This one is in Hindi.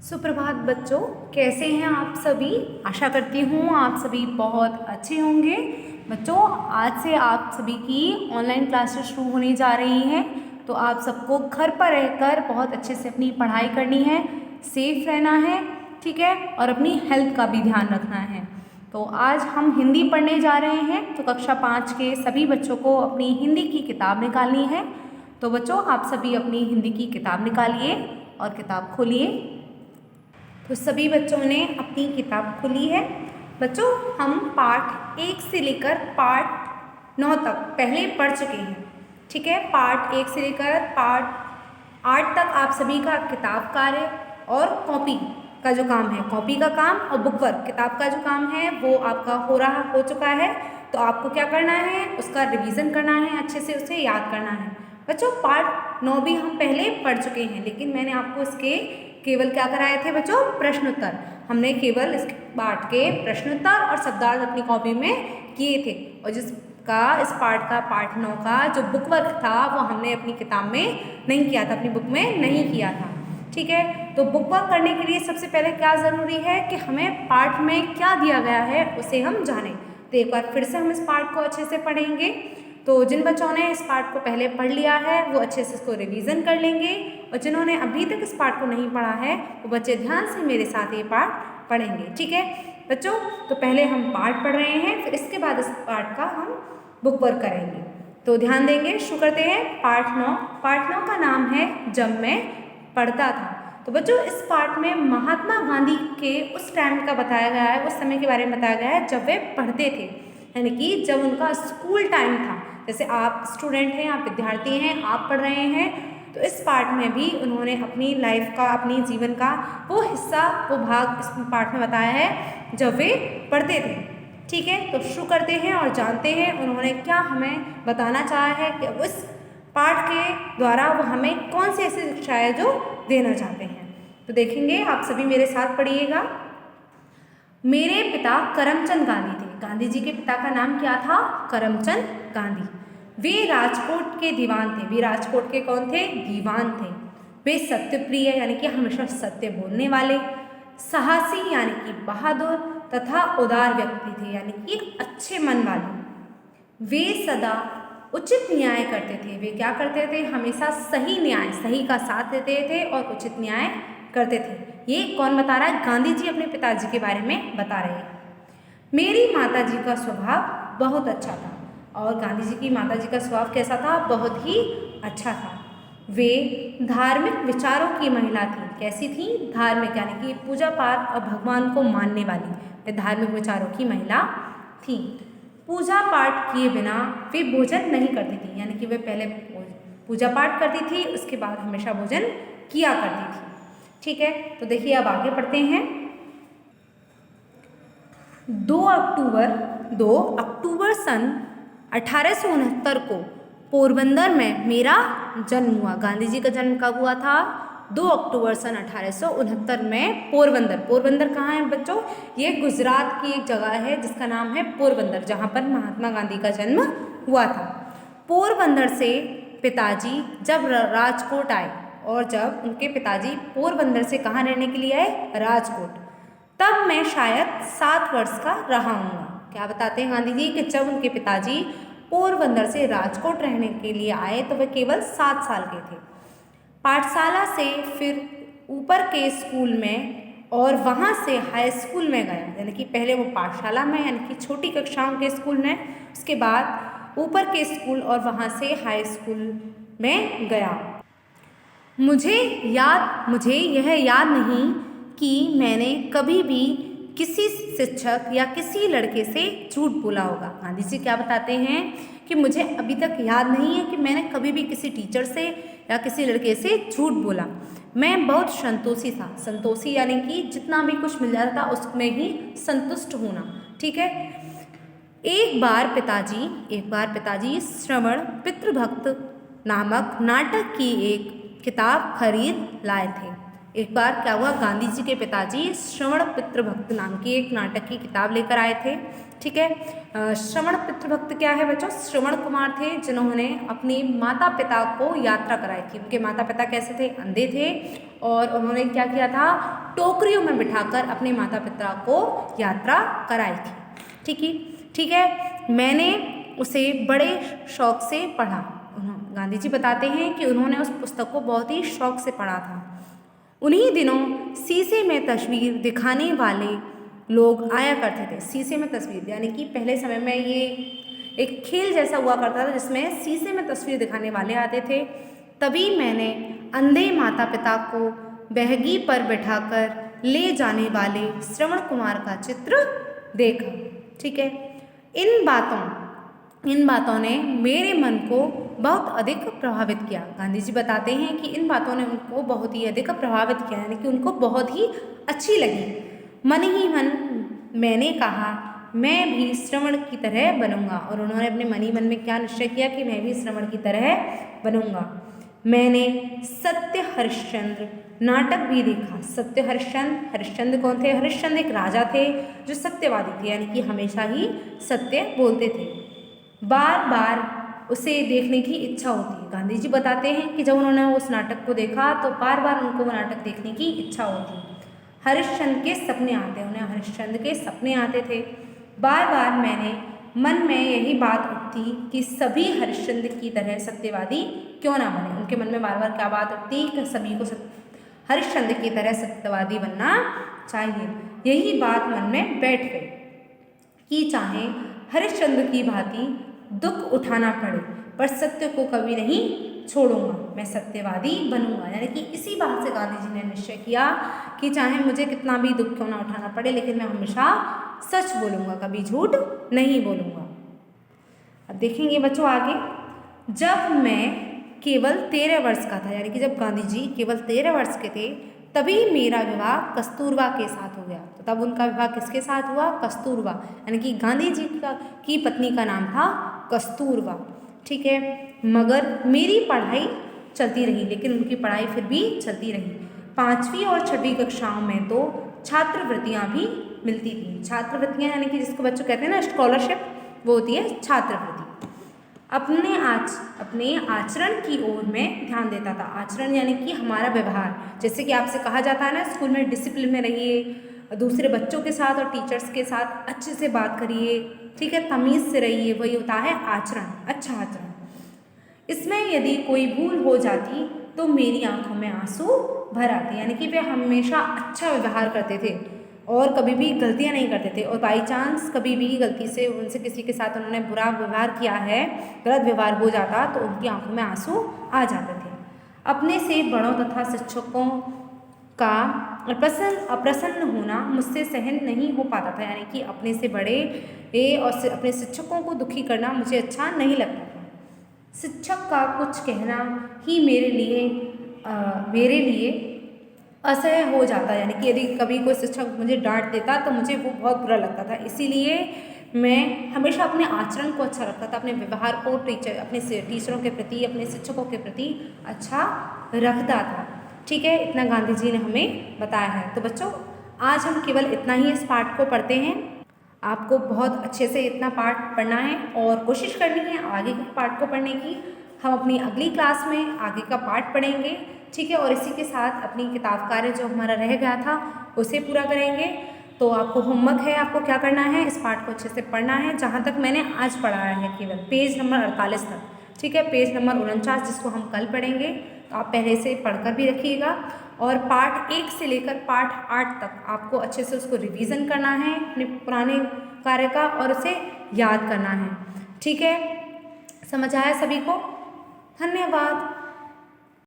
सुप्रभात बच्चों, कैसे हैं आप सभी। आशा करती हूँ आप सभी बहुत अच्छे होंगे। बच्चों, आज से आप सभी की ऑनलाइन क्लासेस शुरू होने जा रही हैं, तो आप सबको घर पर रहकर बहुत अच्छे से अपनी पढ़ाई करनी है, सेफ रहना है, ठीक है, और अपनी हेल्थ का भी ध्यान रखना है। तो आज हम हिंदी पढ़ने जा रहे हैं, तो कक्षा 5 के सभी बच्चों को अपनी हिंदी की किताब निकालनी है। तो बच्चों, आप सभी अपनी हिंदी की किताब निकालिए और किताब खोलिए। तो सभी बच्चों ने अपनी किताब खोली है। बच्चों, हम पाठ 1 से लेकर पाठ 9 तक पहले पढ़ चुके हैं, ठीक है। पाठ 1 से लेकर पाठ 8 तक आप सभी का किताब कार्य और कॉपी का जो काम है, कॉपी का काम और बुक वर्क, किताब का जो काम है वो आपका हो चुका है। तो आपको क्या करना है, उसका रिवीजन करना है, अच्छे से उसे याद करना है। बच्चों, पाठ 9 भी हम पहले पढ़ चुके हैं, लेकिन मैंने आपको इसके केवल क्या कराए थे बच्चों, प्रश्नोत्तर। हमने केवल इस पाठ के प्रश्नोत्तर और शब्दार्थ अपनी कॉपी में किए थे, और जिसका इस पाठ 9 का जो बुक वर्क था वो हमने अपनी किताब में नहीं किया था, अपनी बुक में नहीं किया था, ठीक है। तो बुक वर्क करने के लिए सबसे पहले क्या ज़रूरी है कि हमें पाठ में क्या दिया गया है उसे हम जानें। तो एक बार फिर से हम इस पाठ को अच्छे से पढ़ेंगे। तो जिन बच्चों ने इस पाठ को पहले पढ़ लिया है वो अच्छे से इसको रिवीजन कर लेंगे, और जिन्होंने अभी तक इस पाठ को नहीं पढ़ा है वो बच्चे ध्यान से मेरे साथ ये पाठ पढ़ेंगे, ठीक है बच्चों। तो पहले हम पाठ पढ़ रहे हैं, फिर इसके बाद इस पाठ का हम बुक वर्क करेंगे। तो ध्यान देंगे, शुरू करते हैं। पाठ 9। पाठ 9 का नाम है जब मैं पढ़ता था। तो बच्चों, इस पाठ में महात्मा गांधी के उस टाइम का बताया गया है, उस समय के बारे में बताया गया है जब वे पढ़ते थे, यानी कि जब उनका स्कूल टाइम था। जैसे आप स्टूडेंट हैं, आप विद्यार्थी हैं, आप पढ़ रहे हैं, तो इस पाठ में भी उन्होंने अपनी लाइफ का, अपनी जीवन का वो हिस्सा, वो भाग इस पाठ में बताया है जब वे पढ़ते थे, ठीक है। तो शुरू करते हैं और जानते हैं उन्होंने क्या हमें बताना चाहा है कि उस पाठ के द्वारा वो हमें कौन सी ऐसी शिक्षा है जो देना चाहते हैं। तो देखेंगे, आप सभी मेरे साथ पढ़िएगा। मेरे पिता करमचंद गांधी थे। गांधी जी के पिता का नाम क्या था, करमचंद गांधी। वे राजकोट के दीवान थे। वे राजकोट के कौन थे, दीवान थे। वे सत्यप्रिय यानी कि हमेशा सत्य बोलने वाले, साहसी यानी कि बहादुर तथा उदार व्यक्ति थे, यानी कि अच्छे मन वाले। वे सदा उचित न्याय करते थे। वे क्या करते थे, हमेशा सही न्याय, सही का साथ देते थे और उचित न्याय करते थे। ये कौन बता रहा है, गांधी जी अपने पिताजी के बारे में बता रहे हैं। मेरी माताजी का स्वभाव बहुत अच्छा था। और गांधी जी की माताजी का स्वभाव कैसा था, बहुत ही अच्छा था। वे धार्मिक विचारों की महिला थी। कैसी थी, धार्मिक यानी कि पूजा पाठ और भगवान को मानने वाली, वे धार्मिक विचारों की महिला थी। पूजा पाठ किए बिना वे भोजन नहीं करती थी, यानी कि वे पहले पूजा पाठ करती थी, उसके बाद हमेशा भोजन किया करती थी, ठीक है। तो देखिए, अब आगे पढ़ते हैं। 2 अक्टूबर सन 1869 को पोरबंदर में मेरा जन्म हुआ। गांधी जी का जन्म कब हुआ था, 2 अक्टूबर सन 1869 में पोरबंदर। पोरबंदर कहाँ है बच्चों, ये गुजरात की एक जगह है जिसका नाम है पोरबंदर, जहाँ पर महात्मा गांधी का जन्म हुआ था। पोरबंदर से पिताजी जब राजकोट आए, और जब उनके पिताजी पोरबंदर से कहाँ रहने के लिए आए, राजकोट, तब मैं शायद 7 वर्ष का रहा हूँगा। क्या बताते हैं गांधी जी कि जब उनके पिताजी पोरबंदर से राजकोट रहने के लिए आए तो वे केवल 7 साल के थे। पाठशाला से फिर ऊपर के स्कूल में और वहाँ से हाई स्कूल में गया, यानी कि पहले वो पाठशाला में यानी कि छोटी कक्षाओं के स्कूल में, उसके बाद ऊपर के स्कूल और वहाँ से हाई स्कूल में गया। मुझे यह याद नहीं कि मैंने कभी भी किसी शिक्षक या किसी लड़के से झूठ बोला होगा। गांधी जी क्या बताते हैं कि मुझे अभी तक याद नहीं है कि मैंने कभी भी किसी टीचर से या किसी लड़के से झूठ बोला। मैं बहुत संतोषी था। संतोषी यानी कि जितना भी कुछ मिल जाता था उसमें ही संतुष्ट होना, ठीक है। एक बार पिताजी श्रवण पितृभक्त नामक नाटक की एक किताब खरीद लाए थे। एक बार क्या हुआ, गांधी जी के पिताजी श्रवण पितृभक्त नाम की एक नाटक की किताब लेकर आए थे। ठीक है, श्रवण पितृभक्त क्या है बच्चों? श्रवण कुमार थे जिन्होंने अपने माता पिता को यात्रा कराई थी। उनके माता पिता कैसे थे? अंधे थे, और उन्होंने क्या किया था? टोकरियों में बिठाकर अपने माता पिता को यात्रा कराई थी। ठीक है, मैंने उसे बड़े शौक से पढ़ा। गांधी जी बताते हैं कि उन्होंने उस पुस्तक को बहुत ही शौक से पढ़ा था। उन्हीं दिनों शीशे में तस्वीर दिखाने वाले लोग आया करते थे। शीशे में तस्वीर यानी कि पहले समय में ये एक खेल जैसा हुआ करता था जिसमें शीशे में तस्वीर दिखाने वाले आते थे। तभी मैंने अंधे माता पिता को बहगी पर बैठाकर ले जाने वाले श्रवण कुमार का चित्र देखा। ठीक है, इन बातों ने मेरे मन को बहुत अधिक प्रभावित किया। गांधी जी बताते हैं कि इन बातों ने उनको बहुत ही अधिक प्रभावित किया, यानी कि उनको बहुत ही अच्छी लगी। मन ही मन मैंने कहा मैं भी श्रवण की तरह बनूंगा, और उन्होंने अपने मन ही मन में क्या निश्चय किया कि मैं भी श्रवण की तरह बनूंगा। मैंने सत्य हरिश्चंद्र नाटक भी देखा। सत्य हरिश्चंद्र कौन थे? हरिश्चंद्र एक राजा थे जो सत्यवादी थे, यानी कि हमेशा ही सत्य बोलते थे। बार बार उसे देखने की इच्छा होती है। गांधी जी बताते हैं कि जब उन्होंने उस नाटक को देखा तो बार बार उनको वो नाटक देखने की इच्छा होती। हरिश्चंद्र के सपने आते, उन्हें हरिश्चंद्र के सपने आते थे। बार बार मैंने मन में यही बात उठती कि सभी हरिश्चंद्र की तरह सत्यवादी क्यों ना बने। उनके मन में बार बार क्या बात उठती कि सभी को हरिश्चंद्र की तरह सत्यवादी बनना चाहिए। यही बात मन में बैठ गई कि चाहे हरिश्चंद्र की भांति दुख उठाना पड़े पर सत्य को कभी नहीं छोड़ूंगा, मैं सत्यवादी बनूंगा। यानी कि इसी बात से गांधी जी ने निश्चय किया कि चाहे मुझे कितना भी दुख क्यों ना उठाना पड़े, लेकिन मैं हमेशा सच बोलूंगा, कभी झूठ नहीं बोलूंगा। अब देखेंगे बच्चों आगे, जब मैं केवल 13 वर्ष का था, यानी कि जब गांधी जी केवल 13 वर्ष के थे, तभी मेरा विवाह कस्तूरबा के साथ हो गया। तो तब उनका विवाह किसके साथ हुआ? कस्तूरबा, यानी कि गांधी जी की पत्नी का नाम था कस्तूरबा। ठीक है, मगर मेरी पढ़ाई चलती रही, लेकिन उनकी पढ़ाई फिर भी चलती रही। 5वीं और 6वीं कक्षाओं में तो छात्रवृत्तियाँ भी मिलती थी। छात्रवृत्तियाँ यानी कि जिसको बच्चों कहते हैं ना स्कॉलरशिप, वो होती है छात्रवृत्ति। अपने आचरण की ओर मैं ध्यान देता था। आचरण यानी कि हमारा व्यवहार, जैसे कि आपसे कहा जाता है ना स्कूल में डिसिप्लिन में रहिए, दूसरे बच्चों के साथ और टीचर्स के साथ अच्छे से बात करिए, ठीक है, तमीज़ से रहिए, वही होता है आचरण, अच्छा आचरण। इसमें यदि कोई भूल हो जाती तो मेरी आंखों में आंसू भर आते, यानी कि वे हमेशा अच्छा व्यवहार करते थे और कभी भी गलतियां नहीं करते थे, और बाई चांस कभी भी गलती से उनसे किसी के साथ उन्होंने बुरा व्यवहार किया है, गलत व्यवहार हो जाता तो उनकी आंखों में आंसू आ जाते थे। अपने से बड़ों तथा शिक्षकों का अप्रसन्न होना मुझसे सहन नहीं हो पाता था, यानी कि अपने से बड़े और अपने शिक्षकों को दुखी करना मुझे अच्छा नहीं लगता था। शिक्षक का कुछ कहना ही मेरे लिए असह्य हो जाता, यानी कि यदि कभी कोई शिक्षक मुझे डांट देता तो मुझे वो बहुत बुरा लगता था। इसीलिए मैं हमेशा अपने आचरण को अच्छा रखता था, अपने व्यवहार को अपने टीचरों के प्रति, अपने शिक्षकों के प्रति अच्छा रखता था। ठीक है, इतना गांधी जी ने हमें बताया है। तो बच्चों आज हम केवल इतना ही इस पाठ को पढ़ते हैं। आपको बहुत अच्छे से इतना पाठ पढ़ना है और कोशिश करनी है आगे के पाठ को पढ़ने की। हम अपनी अगली क्लास में आगे का पाठ पढ़ेंगे, ठीक है, और इसी के साथ अपनी किताब कार्य जो हमारा रह गया था उसे पूरा करेंगे। तो आपको होमवर्क है, आपको क्या करना है, इस पाठ को अच्छे से पढ़ना है जहाँ तक मैंने आज पढ़ाया है, केवल पेज नंबर 48 तक, ठीक है। पेज नंबर 49 जिसको हम कल पढ़ेंगे, तो आप पहले से पढ़कर भी रखिएगा। और पाठ 1 से लेकर पाठ 8 तक आपको अच्छे से उसको रिवीजन करना है अपने पुराने कार्य का, और उसे याद करना है, ठीक है। समझ आया सभी को? धन्यवाद।